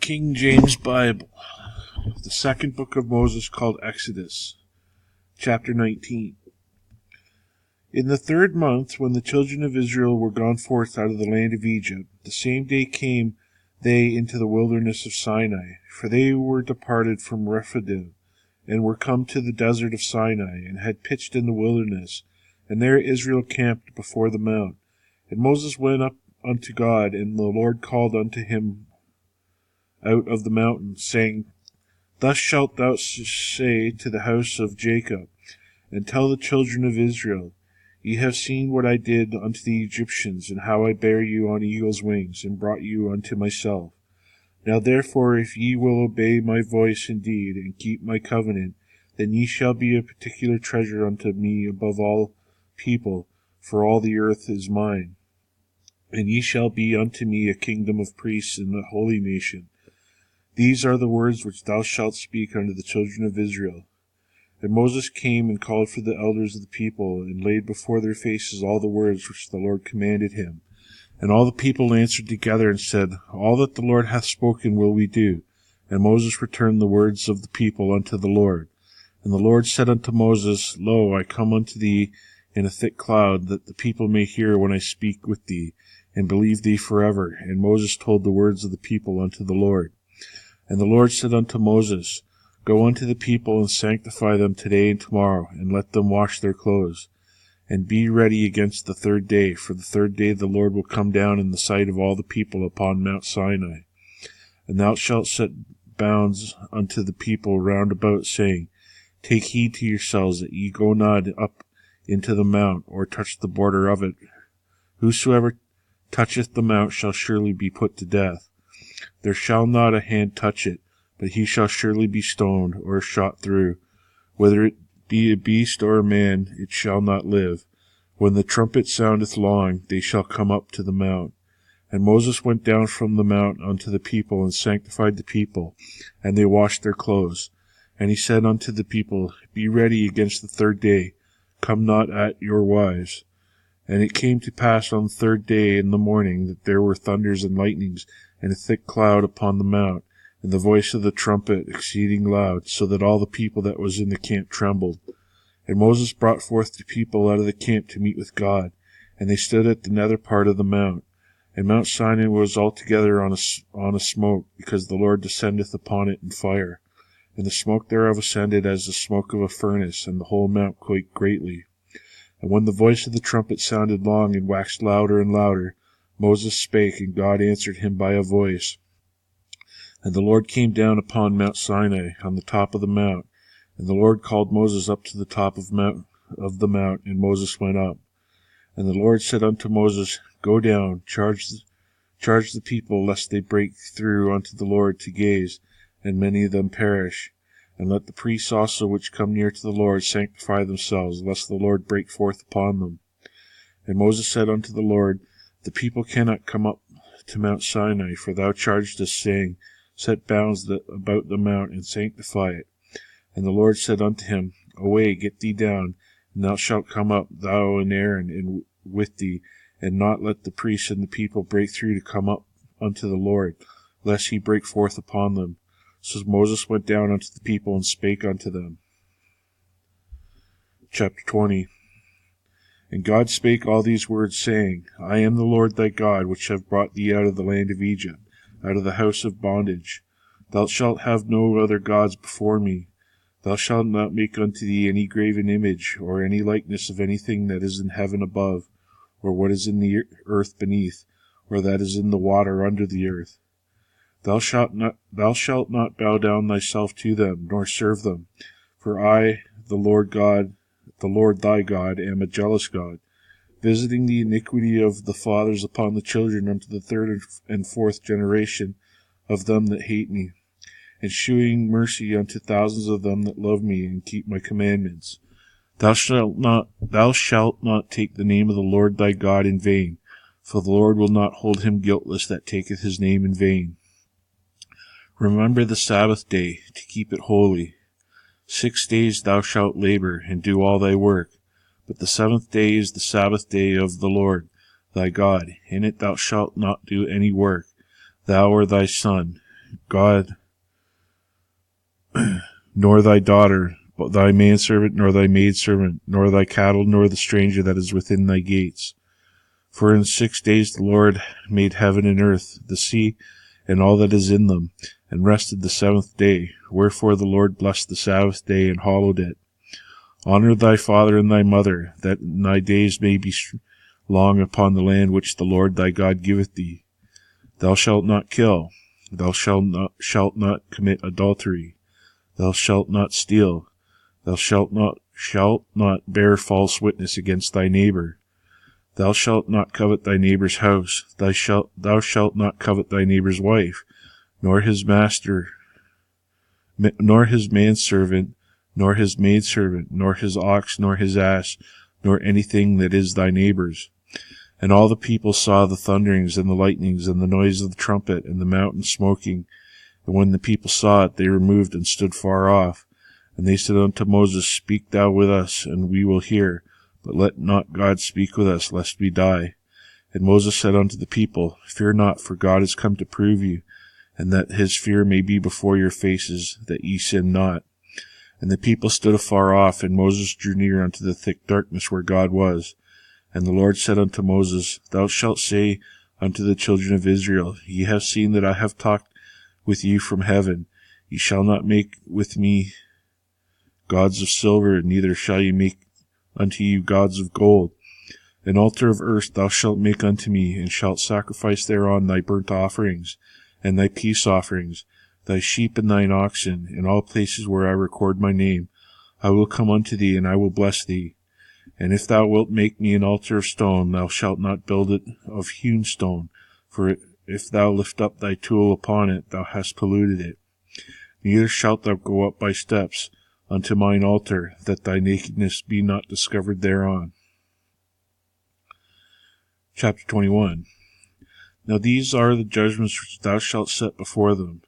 King James Bible, the second book of Moses called Exodus, chapter 19. In the 3rd month, when the children of Israel were gone forth out of the land of Egypt, the same day came they into the wilderness of Sinai, for they were departed from Rephidim, and were come to the desert of Sinai, and had pitched in the wilderness, and there Israel camped before the mount. And Moses went up unto God, and the Lord called unto him out of the mountain, saying, Thus shalt thou say to the house of Jacob, and tell the children of Israel, Ye have seen what I did unto the Egyptians, and how I bare you on eagle's wings, and brought you unto myself. Now therefore, if ye will obey my voice indeed, and keep my covenant, then ye shall be a particular treasure unto me above all people, for all the earth is mine. And ye shall be unto me a kingdom of priests and a holy nation. These are the words which thou shalt speak unto the children of Israel. And Moses came and called for the elders of the people, and laid before their faces all the words which the Lord commanded him. And all the people answered together and said, All that the Lord hath spoken will we do. And Moses returned the words of the people unto the Lord. And the Lord said unto Moses, Lo, I come unto thee in a thick cloud, that the people may hear when I speak with thee, and believe thee forever. And Moses told the words of the people unto the Lord. And the Lord said unto Moses, Go unto the people, and sanctify them today and tomorrow, and let them wash their clothes. And be ready against the 3rd day, for the 3rd day the Lord will come down in the sight of all the people upon Mount Sinai. And thou shalt set bounds unto the people round about, saying, Take heed to yourselves that ye go not up into the mount, or touch the border of it. Whosoever toucheth the mount shall surely be put to death. There shall not a hand touch it, but he shall surely be stoned, or shot through. Whether it be a beast or a man, it shall not live. When the trumpet soundeth long, they shall come up to the mount. And Moses went down from the mount unto the people, and sanctified the people, and they washed their clothes. And he said unto the people, Be ready against the 3rd day, come not at your wives. And it came to pass on the 3rd day in the morning, that there were thunders and lightnings, and a thick cloud upon the mount, and the voice of the trumpet exceeding loud, so that all the people that was in the camp trembled. And Moses brought forth the people out of the camp to meet with God, and they stood at the nether part of the mount. And Mount Sinai was altogether on a smoke, because the Lord descendeth upon it in fire. And the smoke thereof ascended as the smoke of a furnace, and the whole mount quaked greatly. And when the voice of the trumpet sounded long, and waxed louder and louder, Moses spake, and God answered him by a voice. And the Lord came down upon Mount Sinai, on the top of the mount. And the Lord called Moses up to the top of the mount, and Moses went up. And the Lord said unto Moses, Go down, charge the people, lest they break through unto the Lord to gaze, and many of them perish. And let the priests also which come near to the Lord sanctify themselves, lest the Lord break forth upon them. And Moses said unto the Lord, The people cannot come up to Mount Sinai, for thou chargedest, saying, Set bounds about the mount, and sanctify it. And the Lord said unto him, Away, get thee down, and thou shalt come up, thou and Aaron, and with thee, and not let the priests and the people break through to come up unto the Lord, lest he break forth upon them. So Moses went down unto the people, and spake unto them. Chapter 20. And God spake all these words, saying, I am the Lord thy God, which have brought thee out of the land of Egypt, out of the house of bondage. Thou shalt have no other gods before me. Thou shalt not make unto thee any graven image, or any likeness of anything that is in heaven above, or what is in the earth beneath, or that is in the water under the earth. Thou shalt not bow down thyself to them, nor serve them. For I, the Lord thy God, am a jealous God, visiting the iniquity of the fathers upon the children unto the 3rd and 4th generation of them that hate me, and shewing mercy unto thousands of them that love me and keep my commandments. Thou shalt not take the name of the Lord thy God in vain, for the Lord will not hold him guiltless that taketh his name in vain. Remember the Sabbath day, to keep it holy. 6 days thou shalt labor, and do all thy work. But the 7th day is the Sabbath day of the Lord thy God. In it thou shalt not do any work, thou or thy son, God, nor thy daughter, but thy manservant, nor thy maidservant, nor thy cattle, nor the stranger that is within thy gates. For in 6 days the Lord made heaven and earth, the sea, and all that is in them, and rested the 7th day. Wherefore the Lord blessed the Sabbath day and hallowed it. Honor thy father and thy mother, that thy days may be long upon the land which the Lord thy God giveth thee. Thou shalt not kill. Thou shalt not commit adultery. Thou shalt not steal. Thou shalt not bear false witness against thy neighbor. Thou shalt not covet thy neighbor's house. Thou shalt not covet thy neighbor's wife, nor his master, nor his manservant, nor his maidservant, nor his ox, nor his ass, nor anything that is thy neighbor's. And all the people saw the thunderings and the lightnings and the noise of the trumpet and the mountain smoking. And when the people saw it, they removed and stood far off. And they said unto Moses, Speak thou with us, and we will hear. But let not God speak with us, lest we die. And Moses said unto the people, Fear not, for God is come to prove you, and that his fear may be before your faces, that ye sin not. And the people stood afar off, and Moses drew near unto the thick darkness where God was. And the Lord said unto Moses, Thou shalt say unto the children of Israel, Ye have seen that I have talked with you from heaven. Ye shall not make with me gods of silver, neither shall ye make unto you gods of gold. An altar of earth thou shalt make unto me, and shalt sacrifice thereon thy burnt offerings, and thy peace offerings, thy sheep and thine oxen, in all places where I record my name. I will come unto thee, and I will bless thee. And if thou wilt make me an altar of stone, thou shalt not build it of hewn stone, for if thou lift up thy tool upon it, thou hast polluted it. Neither shalt thou go up by steps unto mine altar, that thy nakedness be not discovered thereon. Chapter 21. Now these are the judgments which thou shalt set before them.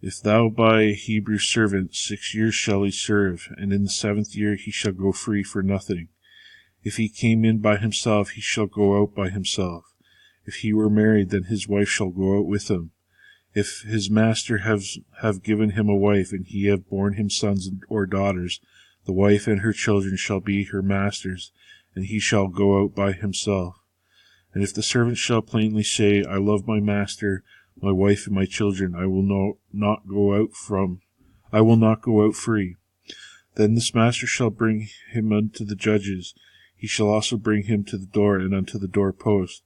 If thou buy a Hebrew servant, 6 years shall he serve, and in the 7th year he shall go free for nothing. If he came in by himself, he shall go out by himself. If he were married, then his wife shall go out with him. If his master have given him a wife, and he have borne him sons or daughters, the wife and her children shall be her master's, and he shall go out by himself. And if the servant shall plainly say, I love my master, my wife, and my children, I will not go out free. Then this master shall bring him unto the judges. He shall also bring him to the door and unto the doorpost.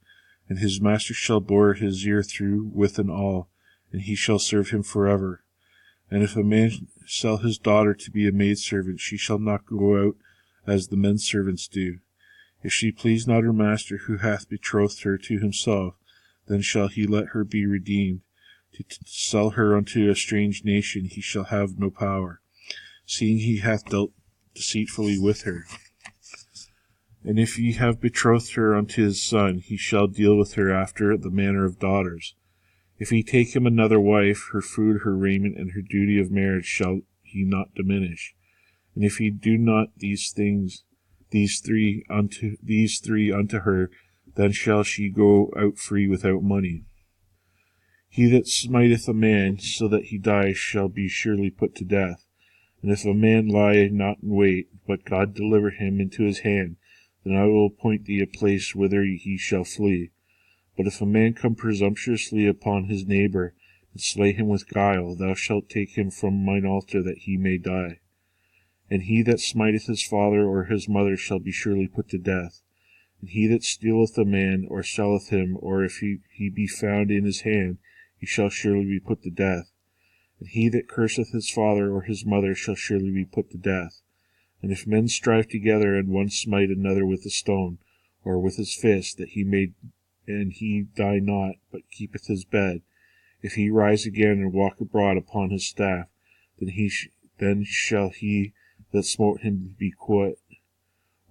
And his master shall bore his ear through with and all, and he shall serve him forever. And if a man sell his daughter to be a maidservant, she shall not go out as the men servants do. If she please not her master who hath betrothed her to himself, then shall he let her be redeemed. To sell her unto a strange nation he shall have no power, seeing he hath dealt deceitfully with her. And if he have betrothed her unto his son, he shall deal with her after the manner of daughters. If he take him another wife, her food, her raiment, and her duty of marriage shall he not diminish. And if he do not these three unto her, then shall she go out free without money. He that smiteth a man so that he die shall be surely put to death. And if a man lie not in wait, but God deliver him into his hand, then I will appoint thee a place whither he shall flee. But if a man come presumptuously upon his neighbor, and slay him with guile, thou shalt take him from mine altar, that he may die. And he that smiteth his father or his mother shall be surely put to death. And he that stealeth a man, or selleth him, or if he be found in his hand, he shall surely be put to death. And he that curseth his father or his mother shall surely be put to death. And if men strive together, and one smite another with a stone, or with his fist, that he die not, but keepeth his bed, if he rise again and walk abroad upon his staff, then shall he that smote him be quit.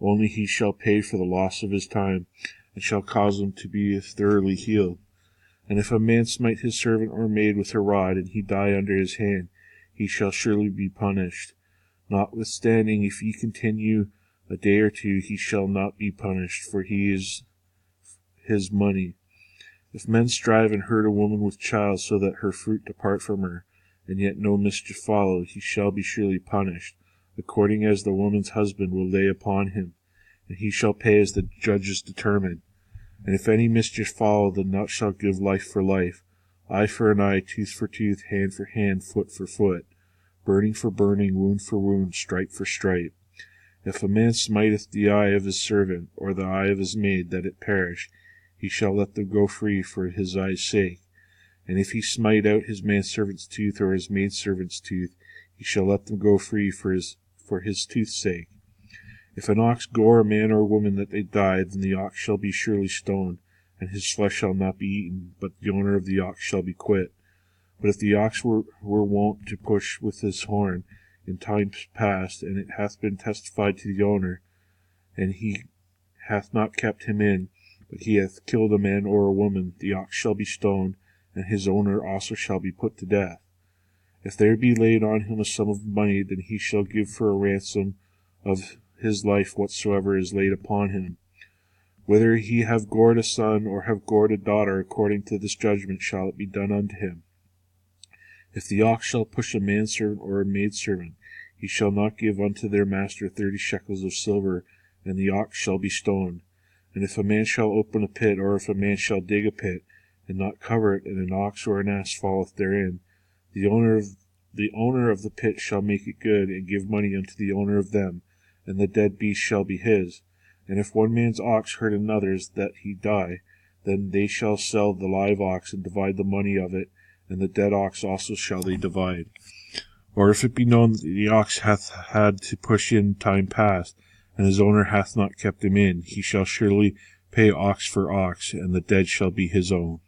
Only he shall pay for the loss of his time, and shall cause him to be thoroughly healed. And if a man smite his servant or maid with a rod, and he die under his hand, he shall surely be punished. Notwithstanding, if he continue a day or two, he shall not be punished, for he is his money. If men strive and hurt a woman with child, so that her fruit depart from her, and yet no mischief follow, he shall be surely punished, according as the woman's husband will lay upon him, and he shall pay as the judges determine. And if any mischief follow, then thou shalt give life for life, eye for an eye, tooth for tooth, hand for hand, foot for foot, burning for burning, wound for wound, stripe for stripe. If a man smiteth the eye of his servant, or the eye of his maid, that it perish, he shall let them go free for his eye's sake. And if he smite out his manservant's tooth, or his maidservant's tooth, he shall let them go free for his tooth's sake. If an ox gore a man or woman that they die, then the ox shall be surely stoned, and his flesh shall not be eaten, but the owner of the ox shall be quit. But if the ox were wont to push with his horn in times past, and it hath been testified to the owner, and he hath not kept him in, but he hath killed a man or a woman, the ox shall be stoned, and his owner also shall be put to death. If there be laid on him a sum of money, then he shall give for a ransom of his life whatsoever is laid upon him. Whether he have gored a son, or have gored a daughter, according to this judgment shall it be done unto him. If the ox shall push a manservant or a maidservant, he shall not give unto their master 30 shekels of silver, and the ox shall be stoned. And if a man shall open a pit, or if a man shall dig a pit, and not cover it, and an ox or an ass falleth therein, the owner of the pit shall make it good, and give money unto the owner of them, and the dead beast shall be his. And if one man's ox hurt another's, that he die, then they shall sell the live ox, and divide the money of it, and the dead ox also shall they divide. Or if it be known that the ox hath had to push in time past, and his owner hath not kept him in, he shall surely pay ox for ox, and the dead shall be his own.